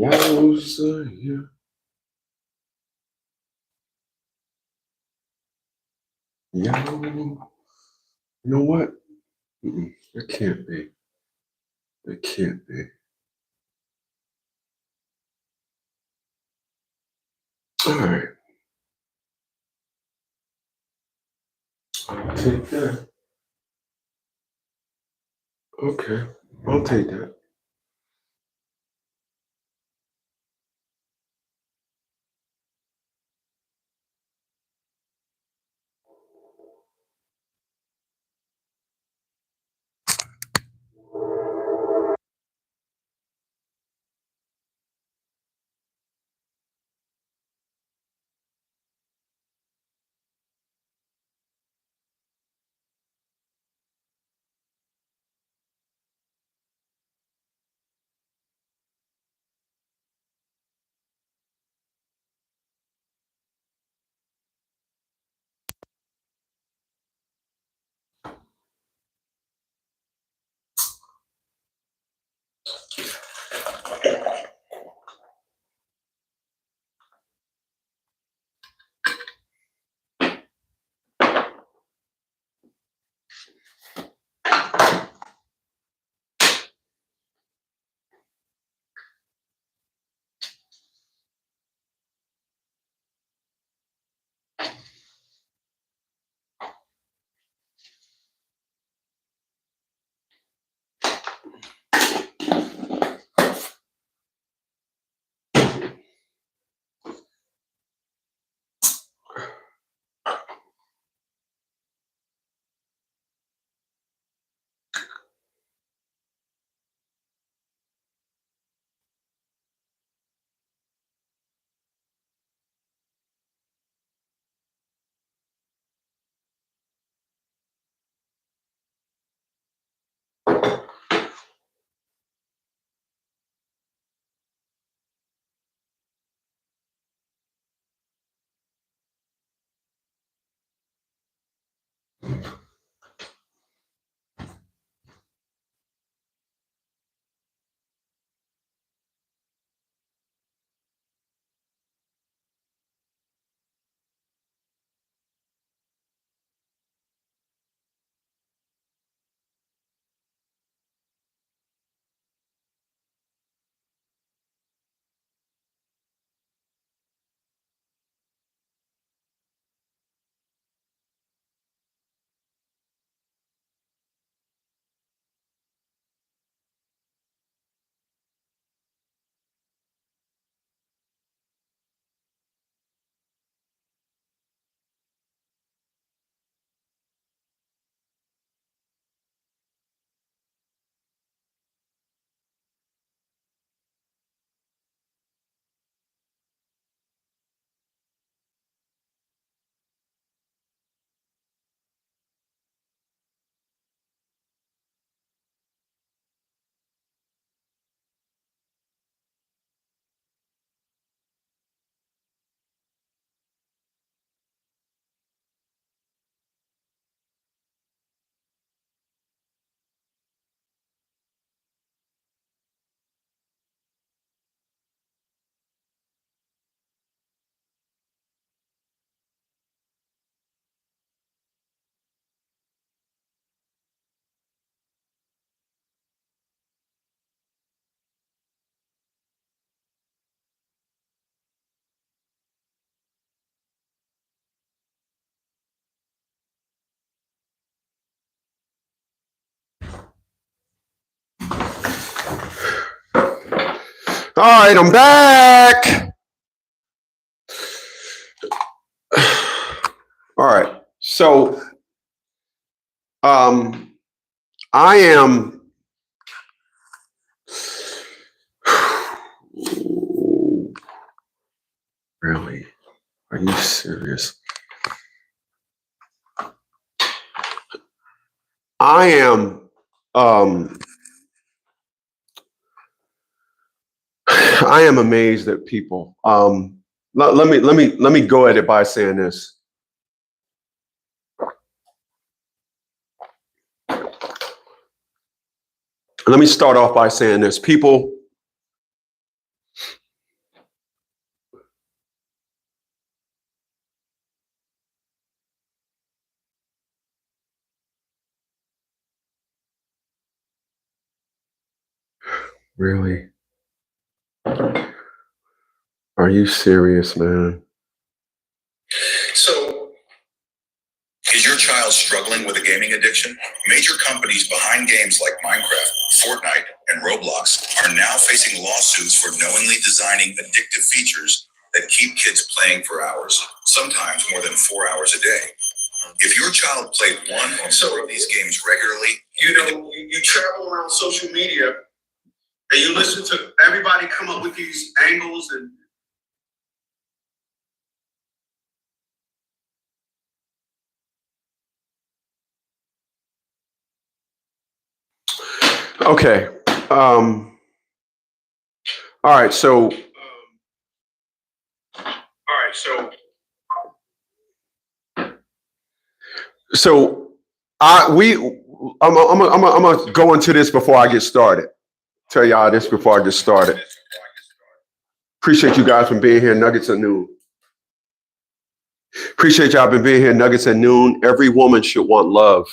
Yowza, yeah. Yo, you know what? It can't be. It can't be. All right. I'll take that. Okay. I'll take that. All right, I'm back. All right. So I am really, are you serious? I am I am amazed at people. Let me go at it by saying this. Let me start off by saying this. People Really? Are you serious, man? So, is your child struggling with a gaming addiction? Major companies behind games like Minecraft, Fortnite, and Roblox are now facing lawsuits for knowingly designing addictive features that keep kids playing for hours, sometimes more than 4 hours a day. If your child played one or more of these games regularly, you travel around social media and you listen to everybody come up with these angles and Okay. All right. So I'm gonna go into this before I get started. Tell y'all this before I get started. Appreciate you guys for being here, Nuggets at Noon. Appreciate y'all for being here, Nuggets at Noon. Every woman should want love.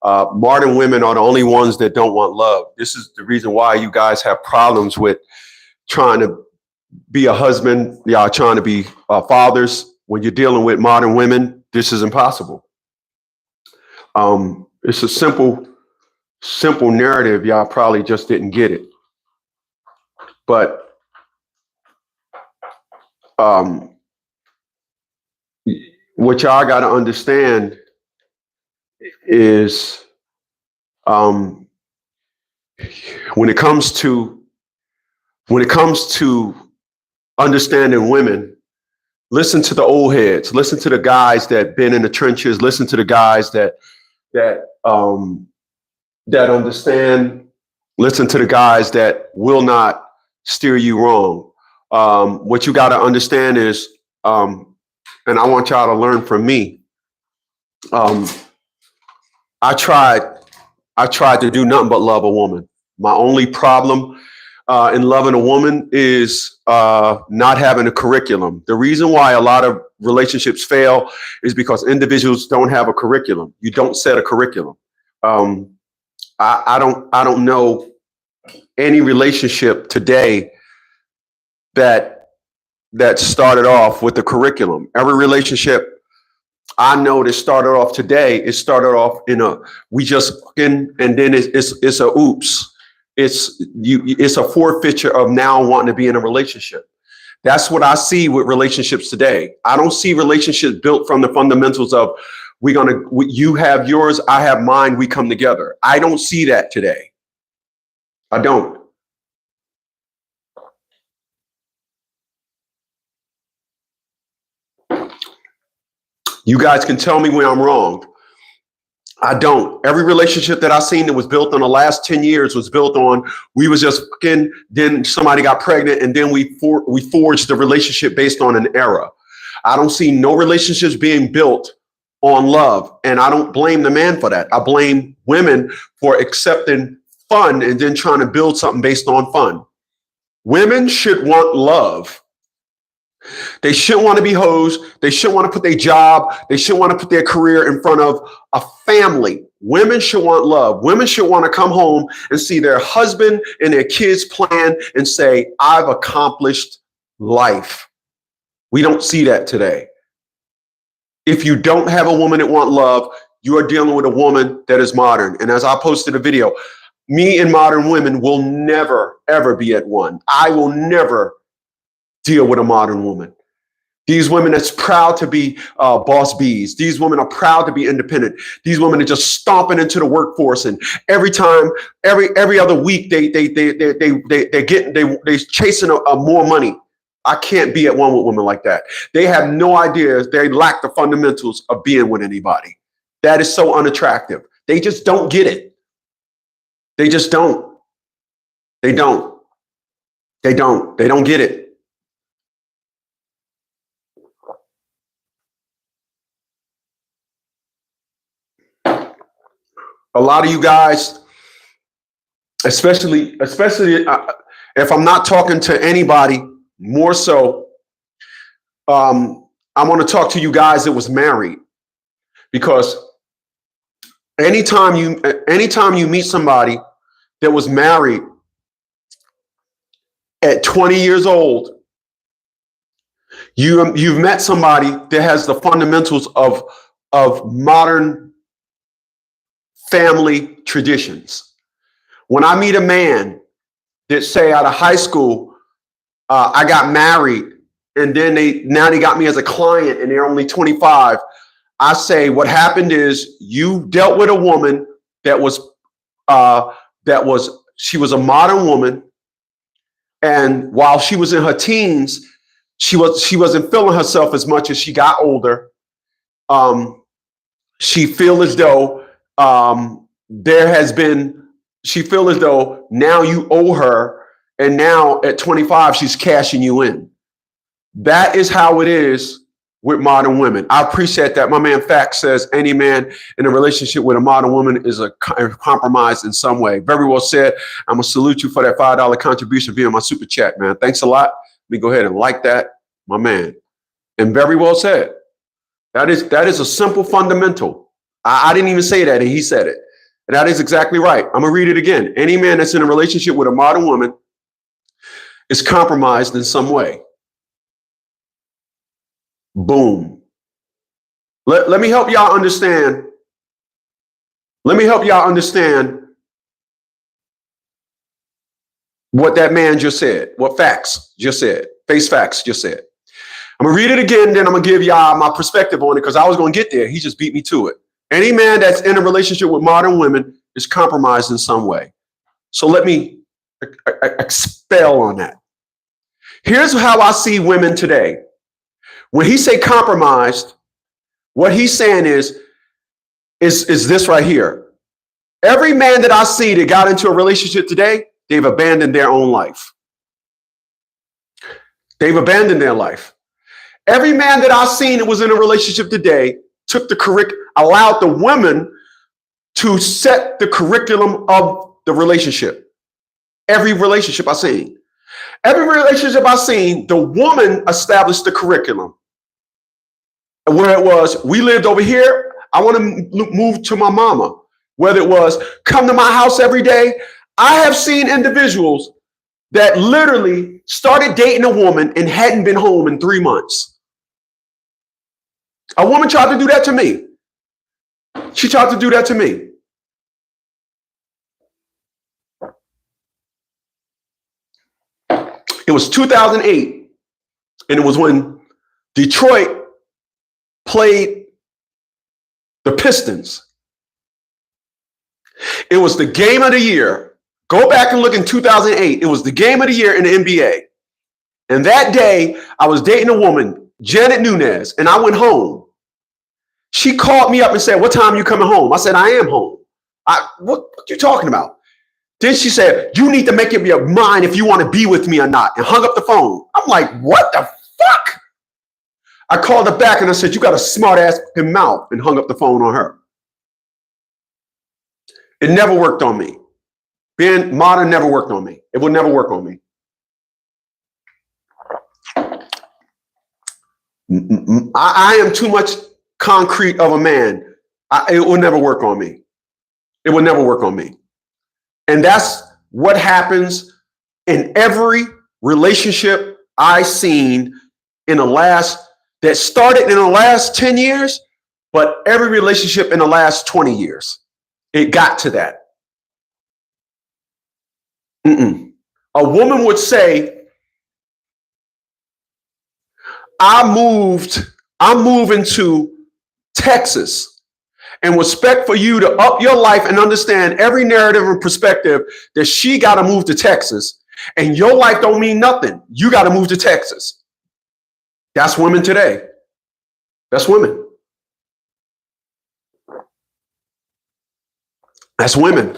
Modern women are the only ones that don't want love. This is the reason why you guys have problems with trying to be a husband. Y'all trying to be fathers. When you're dealing with modern women, this is impossible. It's a simple narrative. Y'all probably just didn't get it. But what y'all got to understand is when it comes to understanding women, listen to the old heads, listen to the guys that been in the trenches, listen to the guys that understand, listen to the guys that will not steer you wrong. What you got to understand is, and I want y'all to learn from me. I tried to do nothing but love a woman. My only problem in loving a woman is not having a curriculum. The reason why a lot of relationships fail is because individuals don't have a curriculum. You don't set a curriculum. I don't know any relationship today that started off with a curriculum. Every relationship I know that started off today, it started off in a we just fucking, and then it's a oops. It's a forfeiture of now wanting to be in a relationship. That's what I see with relationships today. I don't see relationships built from the fundamentals of you have yours, I have mine, we come together. I don't see that today. I don't. You guys can tell me when I'm wrong. I don't. Every relationship that I seen that was built on the last 10 years was built on, we was just fucking, then somebody got pregnant, and then we forged the relationship based on an era. I don't see no relationships being built on love. And I don't blame the man for that. I blame women for accepting fun and then trying to build something based on fun. Women should want love. They shouldn't want to be hoes. They shouldn't want to put their job. They shouldn't want to put their career in front of a family. Women should want love. Women should want to come home and see their husband and their kids plan and say, I've accomplished life. We don't see that today. If you don't have a woman that wants love, you are dealing with a woman that is modern. And as I posted a video, me and modern women will never, ever be at one. I will never deal with a modern woman. These women that's proud to be boss bees. These women are proud to be independent. These women are just stomping into the workforce, and every time, every other week, they chasing a more money. I can't be at one with women like that. They have no idea. They lack the fundamentals of being with anybody. That is so unattractive. They just don't get it. They just don't. They don't. They don't. They don't get it. A lot of you guys, especially if I'm not talking to anybody, more so, I want to talk to you guys that was married, because anytime you meet somebody that was married, at 20 years old, you've met somebody that has the fundamentals of modern family traditions. When I meet a man that say out of high school, I got married, and then they got me as a client, and they're only 25. I say, what happened is you dealt with a woman she was a modern woman, and while she was in her teens, she wasn't feeling herself as much as she got older. She feel as though she feel as though now you owe her, and now at 25 she's cashing you in. That is how it is with modern women. I appreciate that. My man Fact says any man in a relationship with a modern woman is a compromise in some way. Very well said. I'm gonna salute you for that $5 contribution via my super chat, man. Thanks a lot. Let me go ahead and like that, my man. And very well said. That is a simple fundamental. I didn't even say that, and he said it. And that is exactly right. I'm gonna read it again. Any man that's in a relationship with a modern woman is compromised in some way. Boom. Let me help y'all understand. Let me help y'all understand what that man just said, what Facts just said, Face Facts just said. I'm gonna read it again, then I'm gonna give y'all my perspective on it because I was gonna get there. He just beat me to it. Any man that's in a relationship with modern women is compromised in some way. So let me expel on that. Here's how I see women today. When he say compromised, what he's saying is this right here. Every man that I see that got into a relationship today, they've abandoned their own life. They've abandoned their life. Every man that I've seen that was in a relationship today took allowed the women to set the curriculum of the relationship. Every relationship I've seen. Every relationship I've seen, the woman established the curriculum. Where it was, we lived over here, I want to move to my mama. Whether it was, come to my house every day. I have seen individuals that literally started dating a woman and hadn't been home in 3 months. A woman tried to do that to me. She tried to do that to me. It was 2008, and it was when Detroit played the Pistons. It was the game of the year. Go back and look in 2008. It was the game of the year in the NBA. And that day, I was dating a woman, Janet Nunez, and I went home. She called me up and said, what time are you coming home? I said, I am home. What are you talking about? Then she said, you need to make up your mind if you want to be with me or not, and hung up the phone. I'm like, what the fuck? I called her back and I said, you got a smart ass mouth, and hung up the phone on her. It never worked on me. Being modern never worked on me. It will never work on me. I am too much concrete of a man. It will never work on me. It will never work on me. And that's what happens in every relationship I've seen that started in the last 10 years, but every relationship in the last 20 years. It got to that. A woman would say, I'm moving to Texas and would expect for you to up your life and understand every narrative and perspective that she got to move to Texas, and your life don't mean nothing. You got to move to Texas. That's women today. That's women. That's women.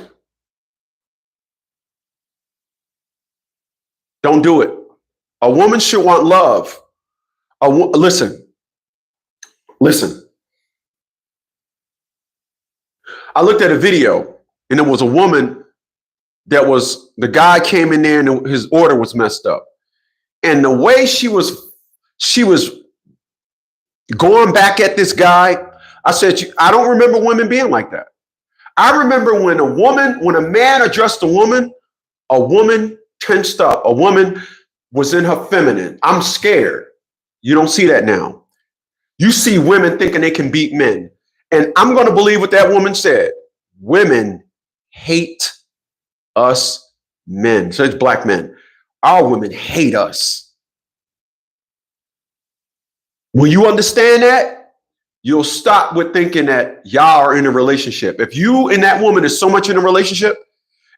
Don't do it. A woman should want love. Listen. I looked at a video, and it was a woman the guy came in there and his order was messed up. And the way she was going back at this guy, I said, I don't remember women being like that. I remember when a man addressed a woman tensed up. A woman was in her feminine. I'm scared. You don't see that now. You see women thinking they can beat men. And I'm going to believe what that woman said. Women hate us men. So it's black men. Our women hate us. When you understand that, you'll stop with thinking that y'all are in a relationship. If you and that woman is so much in a relationship,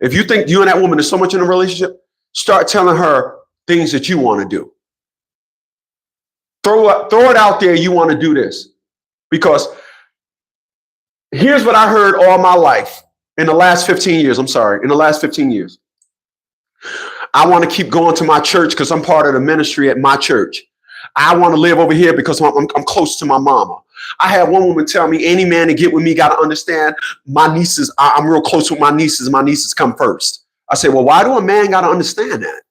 if you think you and that woman is so much in a relationship, start telling her things that you want to do. Throw it out there. You want to do this. Because here's what I heard all my life in the last 15 years. I'm sorry. In the last 15 years. I want to keep going to my church because I'm part of the ministry at my church. I want to live over here because I'm close to my mama. I had one woman tell me, any man to get with me got to understand my nieces. I'm real close with my nieces. My nieces come first. I said, well, why do a man got to understand that?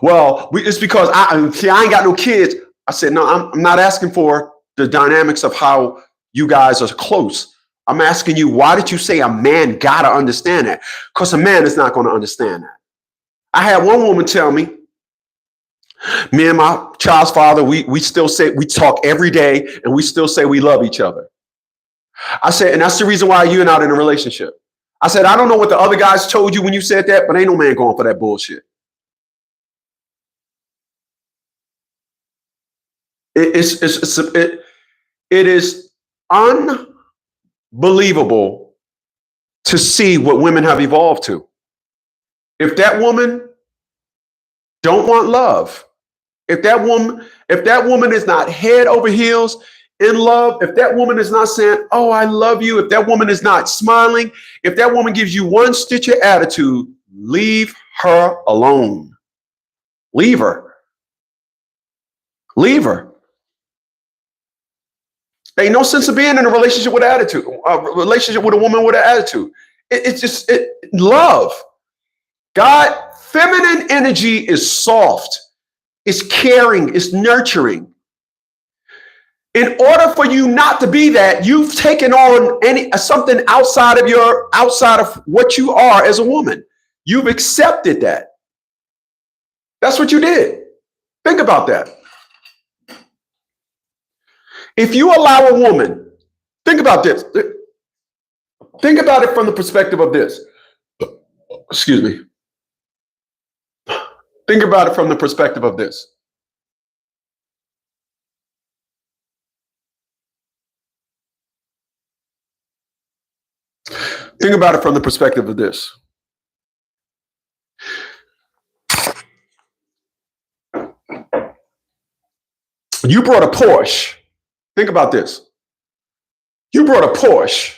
Well, it's because I ain't got no kids. I said, no, I'm not asking for the dynamics of how you guys are close. I'm asking you, why did you say a man got to understand that? Because a man is not going to understand that. I had one woman tell me, me and my child's father, we still say, we talk every day and we still say we love each other. I said, and that's the reason why you're not in a relationship. I said, I don't know what the other guys told you when you said that, but ain't no man going for that bullshit. It is unbelievable to see what women have evolved to. If that woman don't want love, if that woman is not head over heels in love, if that woman is not saying, oh, I love you, if that woman is not smiling, if that woman gives you one stitch of attitude, leave her alone. Leave her. Leave her. There ain't no sense of being in a relationship with attitude, a relationship with a woman with an attitude. It's just love. God, feminine energy is soft, it's caring, it's nurturing. In order for you not to be that, you've taken on something outside of what you are as a woman. You've accepted that. That's what you did. Think about that. If you allow a woman, think about this. Think about it from the perspective of this. Excuse me. Think about it from the perspective of this. Think about it from the perspective of this. You brought a Porsche. Think about this. You brought a Porsche.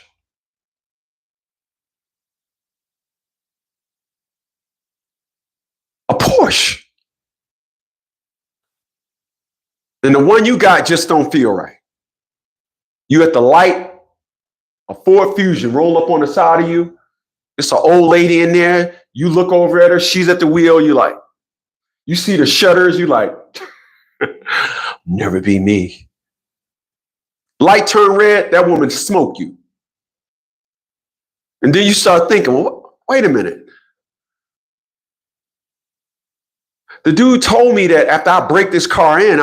A Porsche. And the one you got just don't feel right. You at the light, a Ford Fusion roll up on the side of you. It's an old lady in there. You look over at her. She's at the wheel. You see the shutters. You like, never be me. Light turn red, that woman smoke you. And then you start thinking, well, wait a minute. The dude told me that after I break this car in,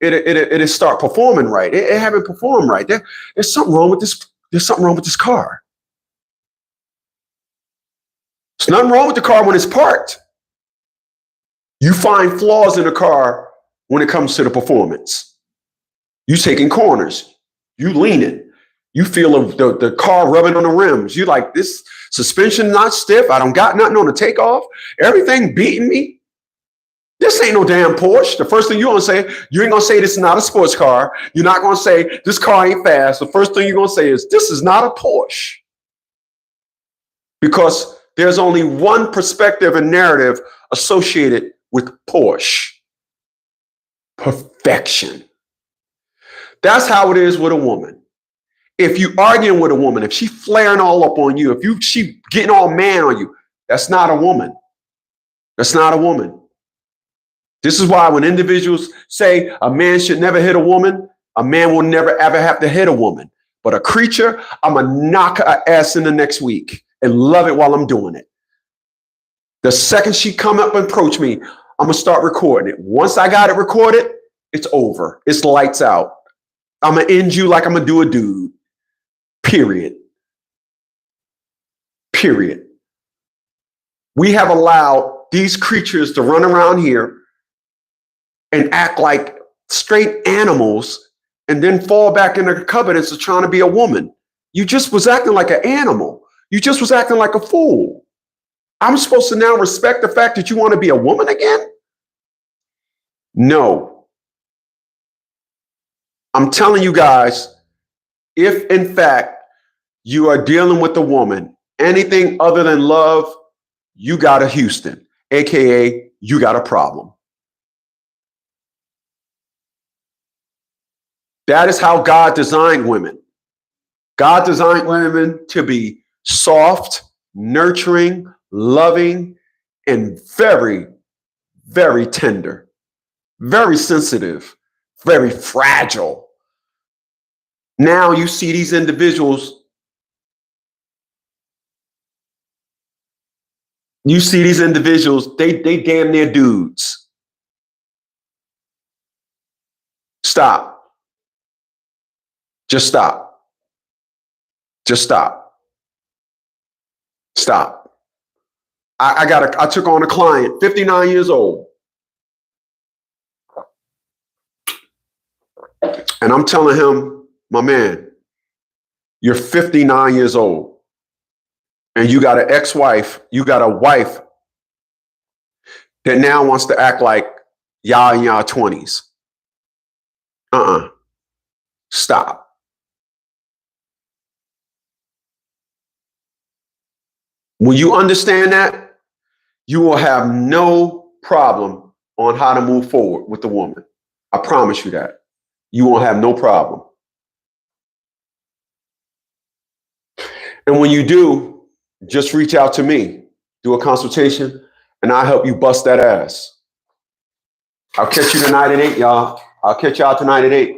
it'll start performing right. It haven't performed right. There's something wrong with this. There's something wrong with this car. There's nothing wrong with the car when it's parked. You find flaws in the car when it comes to the performance. You taking corners. You leaning. You feel the car rubbing on the rims. You like, this suspension not stiff. I don't got nothing on the takeoff. Everything beating me. This ain't no damn Porsche. The first thing you're going to say, you ain't going to say this is not a sports car. You're not going to say this car ain't fast. The first thing you're going to say is this is not a Porsche. Because there's only one perspective and narrative associated with Porsche. Perfection. That's how it is with a woman. If you arguing with a woman, if she flaring all up on you, if she getting all man on you, that's not a woman. That's not a woman. This is why when individuals say a man should never hit a woman, a man will never ever have to hit a woman. But a creature, I'm going to knock her ass in the next week and love it while I'm doing it. The second she come up and approach me, I'm going to start recording it. Once I got it recorded, it's over. It's lights out. I'm going to end you like I'm going to do a dude. Period. Period. We have allowed these creatures to run around here and act like straight animals and then fall back in the covenants of trying to be a woman. You just was acting like an animal. You just was acting like a fool. I'm supposed to now respect the fact that you want to be a woman again? No. I'm telling you guys, if in fact you are dealing with a woman, anything other than love, you got a Houston, AKA you got a problem. That is how God designed women. God designed women to be soft, nurturing, loving, and very, very tender, very sensitive, very fragile. Now you see these individuals, they damn near dudes. Stop. Just stop. Just stop. Stop. I took on a client, 59 years old. And I'm telling him, my man, you're 59 years old. And you got an ex-wife, you got a wife that now wants to act like y'all in y'all 20s. Stop. When you understand that, you will have no problem on how to move forward with the woman. I promise you that. You won't have no problem. And when you do, just reach out to me, do a consultation, and I'll help you bust that ass. I'll catch you tonight at 8, y'all. I'll catch y'all tonight at 8.